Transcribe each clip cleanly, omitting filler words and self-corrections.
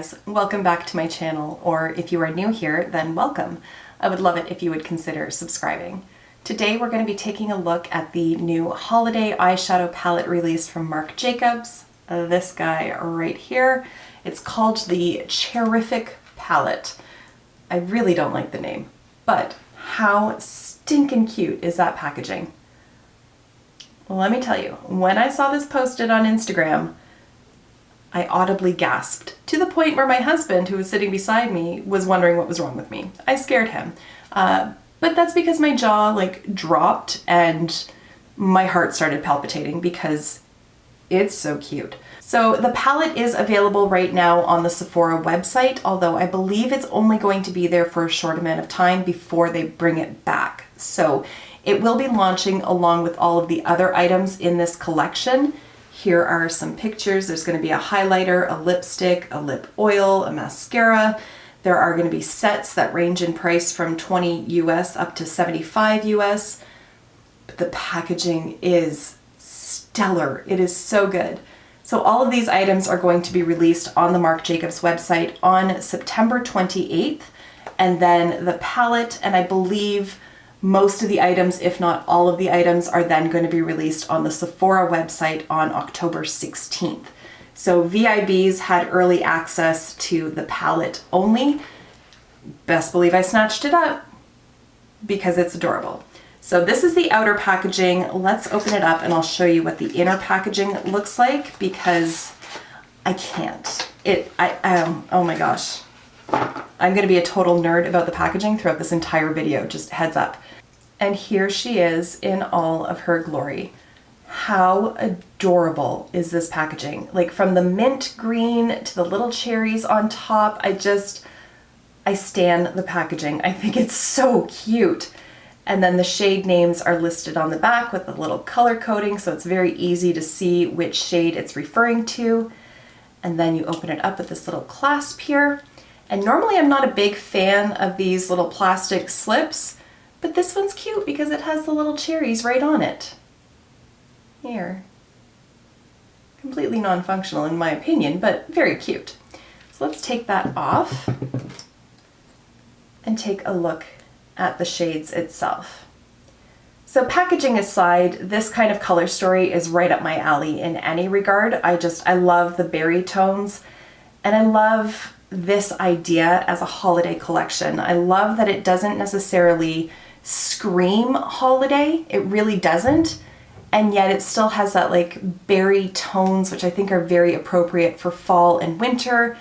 guys, welcome back to my channel, or if you are new here, then welcome. I would love it if you would consider subscribing. Today we're going to be taking a look at the new holiday eyeshadow palette released from Marc Jacobs, this guy right here. It's called the Cherrific palette. I really don't like the name, but how stinking cute is that packaging? Well, let me tell you, when I saw this posted on Instagram, I audibly gasped, to the point where my husband, who was sitting beside me, was wondering what was wrong with me. I scared him. But that's because my jaw dropped and my heart started palpitating because it's so cute. So the palette is available right now on the Sephora website, although I believe it's only going to be there for a short amount of time before they bring it back. So it will be launching along with all of the other items in this collection. Here are some pictures. There's going to be a highlighter, a lipstick, a lip oil, a mascara. There are going to be sets that range in price from 20 US up to 75 US. But the packaging is stellar. It is so good. So all of these items are going to be released on the Marc Jacobs website on September 28th. And then the palette, and I believe most of the items, if not all of the items, are then going to be released on the Sephora website on October 16th. So VIBs had early access to the palette only. Best believe I snatched it up because it's adorable. So this is the outer packaging. Let's open it up and I'll show you what the inner packaging looks like because I can't. Oh my gosh. I'm going to be a total nerd about the packaging throughout this entire video, just heads up. And here she is in all of her glory. How adorable is this packaging? Like from the mint green to the little cherries on top, I stan the packaging. I think it's so cute. And then the shade names are listed on the back with a little color coding, so it's very easy to see which shade it's referring to. And then you open it up with this little clasp here. And normally I'm not a big fan of these little plastic slips, but this one's cute because it has the little cherries right on it. Here. Completely non-functional in my opinion, but very cute. So let's take that off and take a look at the shades itself. So packaging aside, this kind of color story is right up my alley in any regard. I love the berry tones, and I love this idea as a holiday collection. I love that it doesn't necessarily scream holiday. It really doesn't. And yet it still has that berry tones, which I think are very appropriate for fall and winter.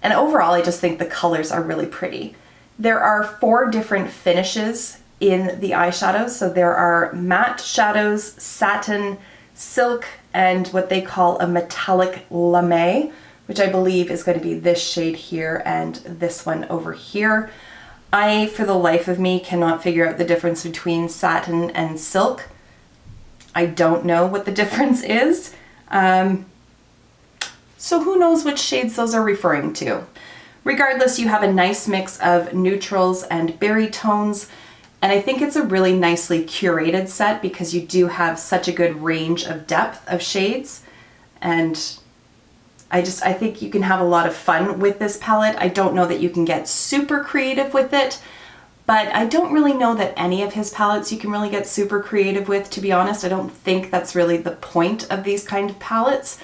And overall, I just think the colors are really pretty. There are 4 different finishes in the eyeshadows. So there are matte shadows, satin, silk, and what they call a metallic lame, which I believe is going to be this shade here and this one over here. I, for the life of me, cannot figure out the difference between satin and silk. I don't know what the difference is. So who knows which shades those are referring to. Regardless, you have a nice mix of neutrals and berry tones, and I think it's a really nicely curated set because you do have such a good range of depth of shades, and I think you can have a lot of fun with this palette. I don't know that you can get super creative with it, but I don't really know that any of his palettes you can really get super creative with, to be honest. I don't think that's really the point of these kind of palettes,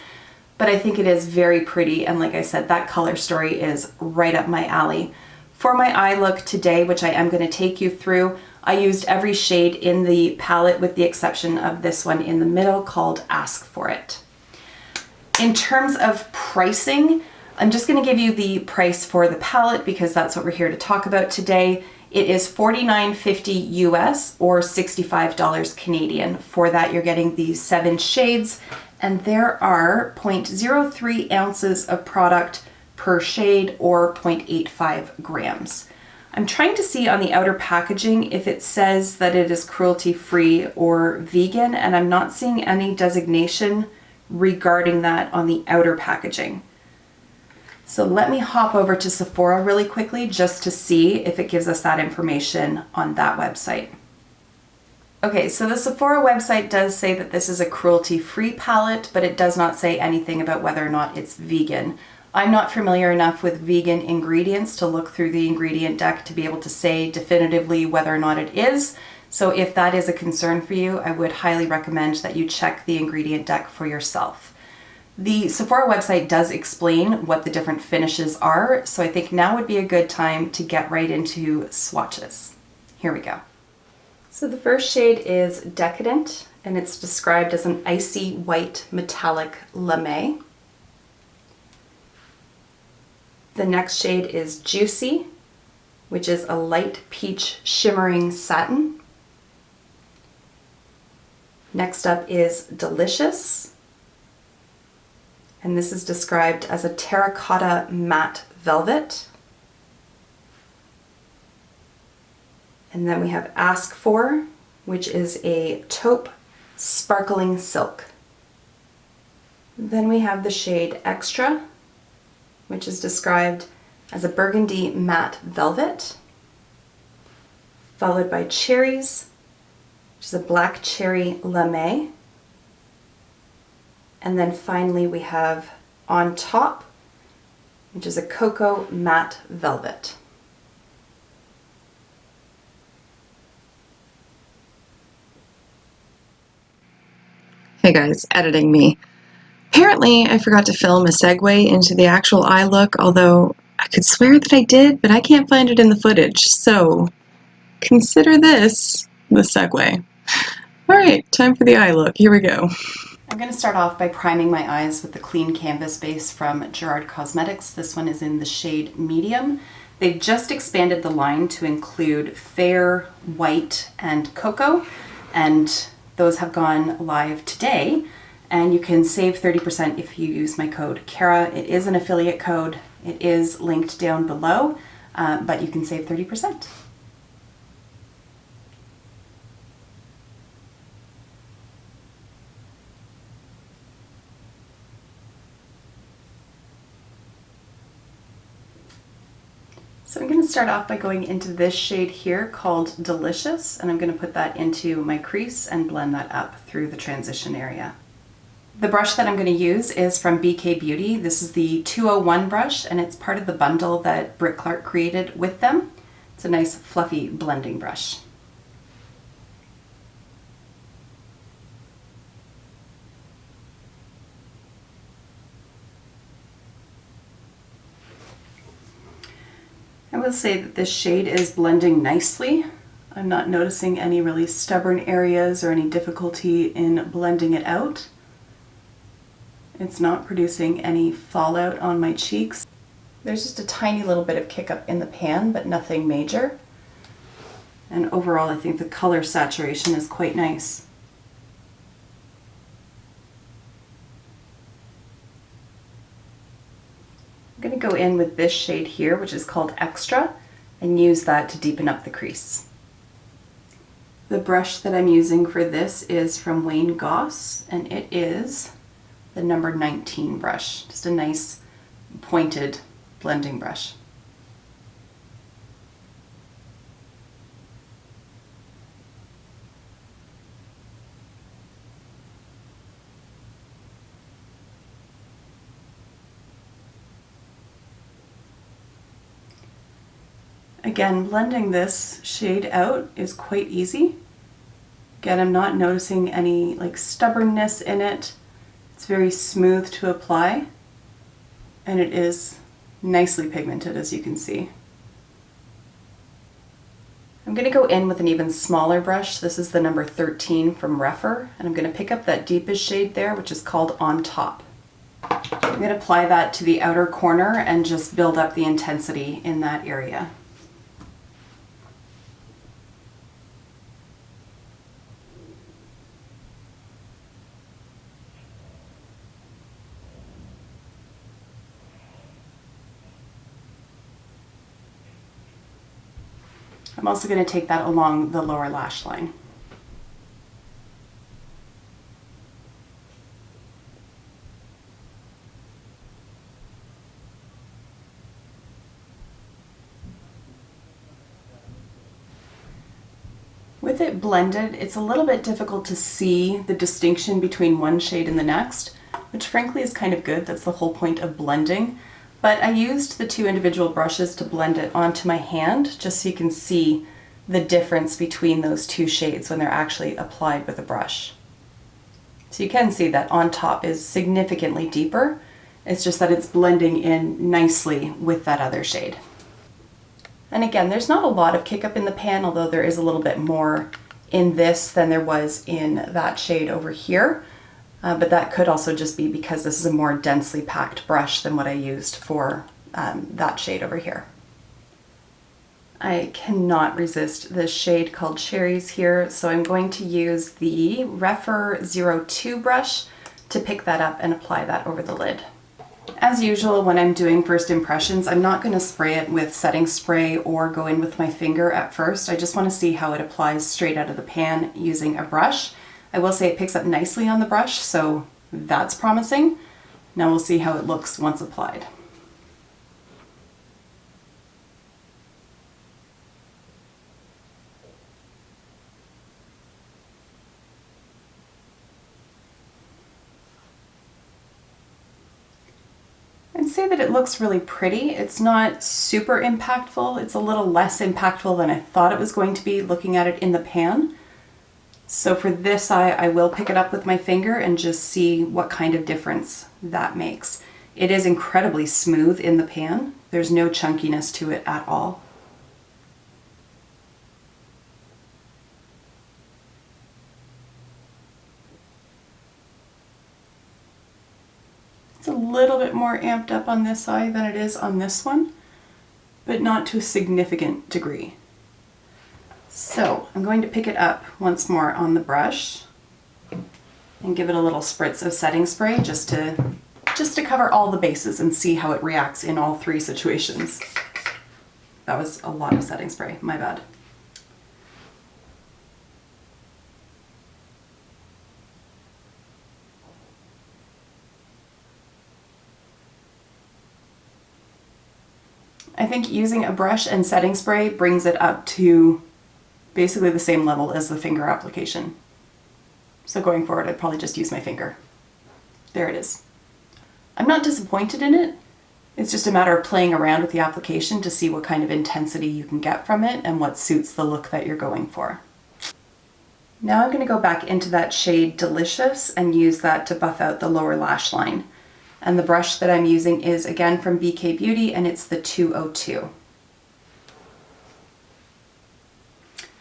but I think it is very pretty, and like I said, that color story is right up my alley. For my eye look today, which I am going to take you through, I used every shade in the palette with the exception of this one in the middle called Ask For It. In terms of pricing, I'm just going to give you the price for the palette because that's what we're here to talk about today. It is $49.50 US or $65 Canadian. For that, you're getting these 7 shades, and there are 0.03 ounces of product per shade or 0.85 grams. I'm trying to see on the outer packaging if it says that it is cruelty-free or vegan, and I'm not seeing any designation regarding that on the outer packaging. So let me hop over to Sephora really quickly just to see if it gives us that information on that website. Okay, so the Sephora website does say that this is a cruelty-free palette, but it does not say anything about whether or not it's vegan. I'm not familiar enough with vegan ingredients to look through the ingredient deck to be able to say definitively whether or not it is. So if that is a concern for you, I would highly recommend that you check the ingredient deck for yourself. The Sephora website does explain what the different finishes are, so I think now would be a good time to get right into swatches. Here we go. So the first shade is Decadent, and it's described as an icy white metallic lame. The next shade is Juicy, which is a light peach shimmering satin. Next up is Delicious, and this is described as a terracotta matte velvet. And then we have Ask For, which is a taupe sparkling silk. Then we have the shade Extra, which is described as a burgundy matte velvet, followed by Cherries, which is a black cherry lame. And then finally we have On Top, which is a cocoa matte velvet. Hey guys, editing me. Apparently I forgot to film a segue into the actual eye look, although I could swear that I did, but I can't find it in the footage, so consider this the segue. Alright, time for the eye look. Here we go. I'm going to start off by priming my eyes with the Clean Canvas base from Gerard Cosmetics. This one is in the shade Medium. They've just expanded the line to include Fair, White, and Cocoa, and those have gone live today. And you can save 30% if you use my code Kara. It is an affiliate code. It is linked down below, but you can save 30%. So I'm going to start off by going into this shade here called Delicious, and I'm going to put that into my crease and blend that up through the transition area. The brush that I'm going to use is from BK Beauty. This is the 201 brush, and it's part of the bundle that Britt Clark created with them. It's a nice fluffy blending brush. I will say that this shade is blending nicely. I'm not noticing any really stubborn areas or any difficulty in blending it out. It's not producing any fallout on my cheeks. There's just a tiny little bit of kick up in the pan, but nothing major. And overall, I think the color saturation is quite nice. I'm going to go in with this shade here, which is called Extra, and use that to deepen up the crease. The brush that I'm using for this is from Wayne Goss, and it is the number 19 brush. Just a nice pointed blending brush. Again, blending this shade out is quite easy. Again, I'm not noticing any like stubbornness in it. It's very smooth to apply, and it is nicely pigmented, as you can see. I'm going to go in with an even smaller brush. This is the number 13 from Refer, and I'm going to pick up that deepest shade there, which is called On Top. I'm going to apply that to the outer corner and just build up the intensity in that area. I'm also going to take that along the lower lash line. With it blended, it's a little bit difficult to see the distinction between one shade and the next, which frankly is kind of good. That's the whole point of blending. But I used the two individual brushes to blend it onto my hand, just so you can see the difference between those two shades when they're actually applied with a brush. So you can see that on top is significantly deeper. It's just that it's blending in nicely with that other shade. And again, there's not a lot of kick up in the pan, although there is a little bit more in this than there was in that shade over here. But that could also just be because this is a more densely packed brush than what I used for that shade over here. I cannot resist this shade called Cherries here, so I'm going to use the Refer 02 brush to pick that up and apply that over the lid. As usual, when I'm doing first impressions, I'm not going to spray it with setting spray or go in with my finger at first. I just want to see how it applies straight out of the pan using a brush. I will say it picks up nicely on the brush, so that's promising. Now we'll see how it looks once applied. I'd say that it looks really pretty. It's not super impactful. It's a little less impactful than I thought it was going to be looking at it in the pan. So for this eye, I will pick it up with my finger and just see what kind of difference that makes. It is incredibly smooth in the pan. There's no chunkiness to it at all. It's a little bit more amped up on this eye than it is on this one, but not to a significant degree. So I'm going to pick it up once more on the brush and give it a little spritz of setting spray just to cover all the bases and see how it reacts in all three situations. That was a lot of setting spray, my bad. I think using a brush and setting spray brings it up to basically the same level as the finger application. So going forward, I'd probably just use my finger. There it is. I'm not disappointed in it. It's just a matter of playing around with the application to see what kind of intensity you can get from it and what suits the look that you're going for. Now I'm going to go back into that shade Delicious and use that to buff out the lower lash line. And the brush that I'm using is again from BK Beauty, and it's the 202.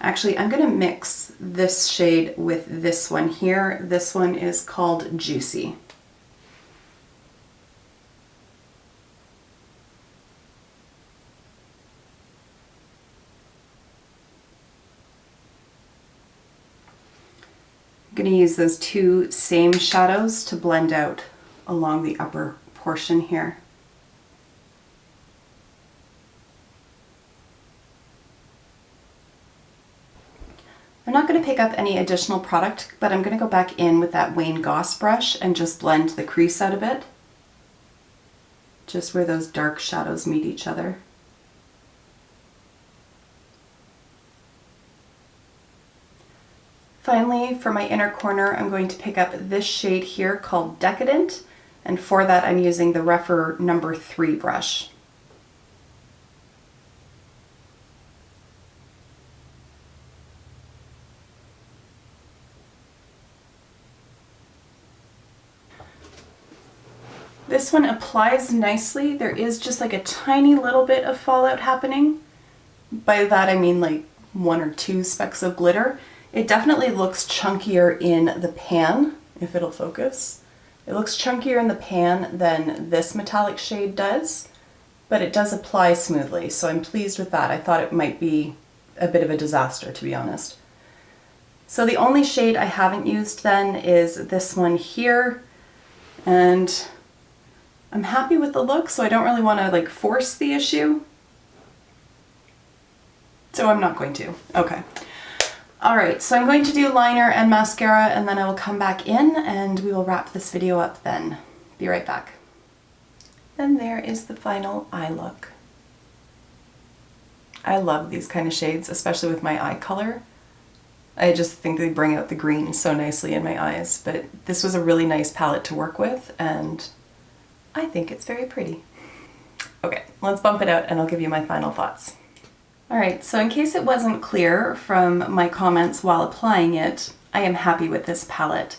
Actually, I'm going to mix this shade with this one here. This one is called Juicy. I'm going to use those two same shadows to blend out along the upper portion here. I'm not going to pick up any additional product, but I'm going to go back in with that Wayne Goss brush and just blend the crease out a bit, just where those dark shadows meet each other. Finally, for my inner corner, I'm going to pick up this shade here called Decadent, and for that I'm using the Refer number 3 brush. This one applies nicely. There is just like a tiny little bit of fallout happening. By that I mean like 1 or 2 specks of glitter. It definitely looks chunkier in the pan, if it'll focus. It looks chunkier in the pan than this metallic shade does, but it does apply smoothly, so I'm pleased with that. I thought it might be a bit of a disaster, to be honest. So the only shade I haven't used then is this one here, and I'm happy with the look, so I don't really want to like force the issue. So I'm not going to. Okay. All right, so I'm going to do liner and mascara, and then I will come back in and we will wrap this video up then. Be right back. And there is the final eye look. I love these kind of shades, especially with my eye color. I just think they bring out the green so nicely in my eyes, but this was a really nice palette to work with, and I think it's very pretty. Okay, let's bump it out and I'll give you my final thoughts. Alright, so in case it wasn't clear from my comments while applying it, I am happy with this palette.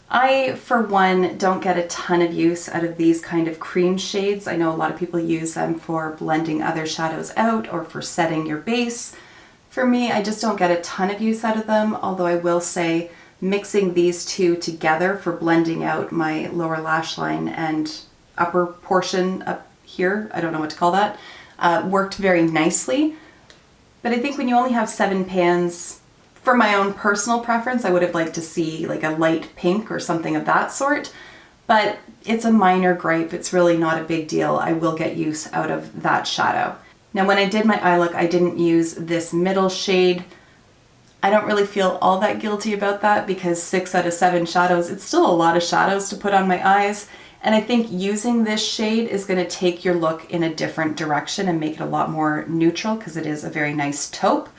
I, for one, don't get a ton of use out of these kind of cream shades. I know a lot of people use them for blending other shadows out or for setting your base. For me, I just don't get a ton of use out of them, although I will say mixing these two together for blending out my lower lash line and upper portion up here, I don't know what to call that, worked very nicely. But I think when you only have 7 pans, for my own personal preference, I would have liked to see like a light pink or something of that sort, but it's a minor gripe. It's really not a big deal. I will get use out of that shadow. Now, when I did my eye look, I didn't use this middle shade. I don't really feel all that guilty about that because 6 out of 7 shadows, it's still a lot of shadows to put on my eyes. And I think using this shade is going to take your look in a different direction and make it a lot more neutral because it is a very nice taupe.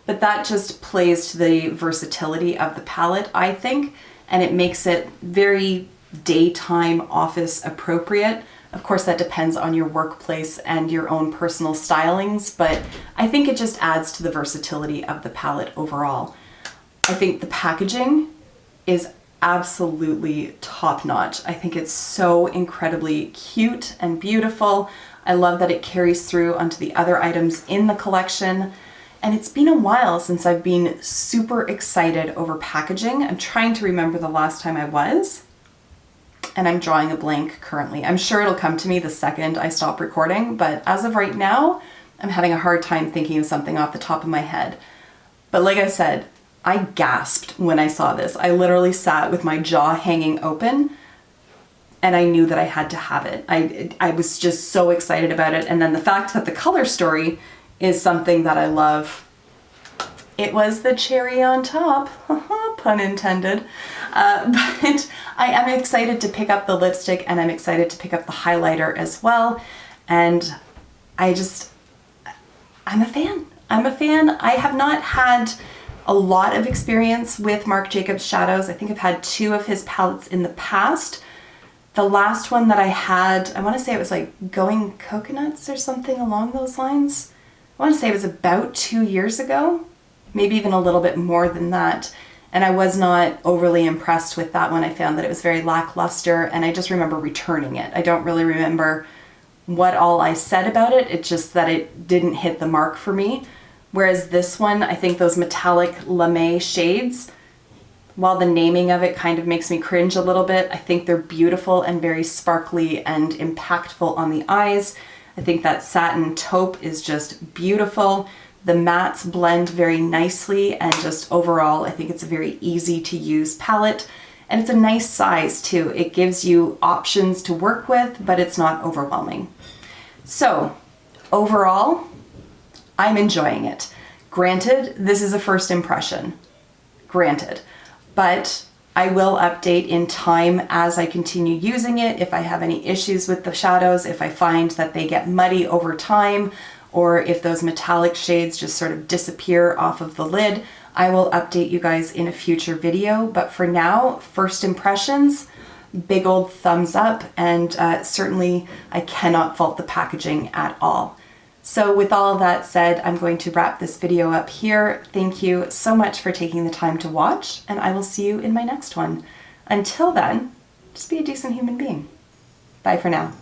But that just plays to the versatility of the palette, I think, and it makes it very daytime office appropriate. Of course, that depends on your workplace and your own personal stylings, but I think it just adds to the versatility of the palette overall. I think the packaging is absolutely top-notch. I think it's so incredibly cute and beautiful. I love that it carries through onto the other items in the collection. And it's been a while since I've been super excited over packaging. I'm trying to remember the last time I was, and I'm drawing a blank currently. I'm sure it'll come to me the second I stop recording, but as of right now, I'm having a hard time thinking of something off the top of my head. But like I said, I gasped when I saw this. I literally sat with my jaw hanging open, and I knew that I had to have it. I was just so excited about it. And then the fact that the color story is something that I love. It was the cherry on top, pun intended. But I am excited to pick up the lipstick and I'm excited to pick up the highlighter as well. And I'm a fan. I'm a fan. I have not had a lot of experience with Marc Jacobs shadows. I think I've had 2 of his palettes in the past. The last one that I had, I want to say it was like Going Coconuts or something along those lines. I want to say it was about 2 years ago, maybe even a little bit more than that. And I was not overly impressed with that one. I found that it was very lackluster and I just remember returning it. I don't really remember what all I said about it. It's just that it didn't hit the mark for me. Whereas this one, I think those metallic lame shades, while the naming of it kind of makes me cringe a little bit, I think they're beautiful and very sparkly and impactful on the eyes. I think that satin taupe is just beautiful. The mattes blend very nicely and just overall, I think it's a very easy to use palette. And it's a nice size too. It gives you options to work with, but it's not overwhelming. So overall, I'm enjoying it. Granted, this is a first impression. Granted. But I will update in time as I continue using it. If I have any issues with the shadows, if I find that they get muddy over time, or if those metallic shades just sort of disappear off of the lid, I will update you guys in a future video. But for now, first impressions, big old thumbs up, and certainly I cannot fault the packaging at all. So with all of that said, I'm going to wrap this video up here. Thank you so much for taking the time to watch, and I will see you in my next one. Until then, just be a decent human being. Bye for now.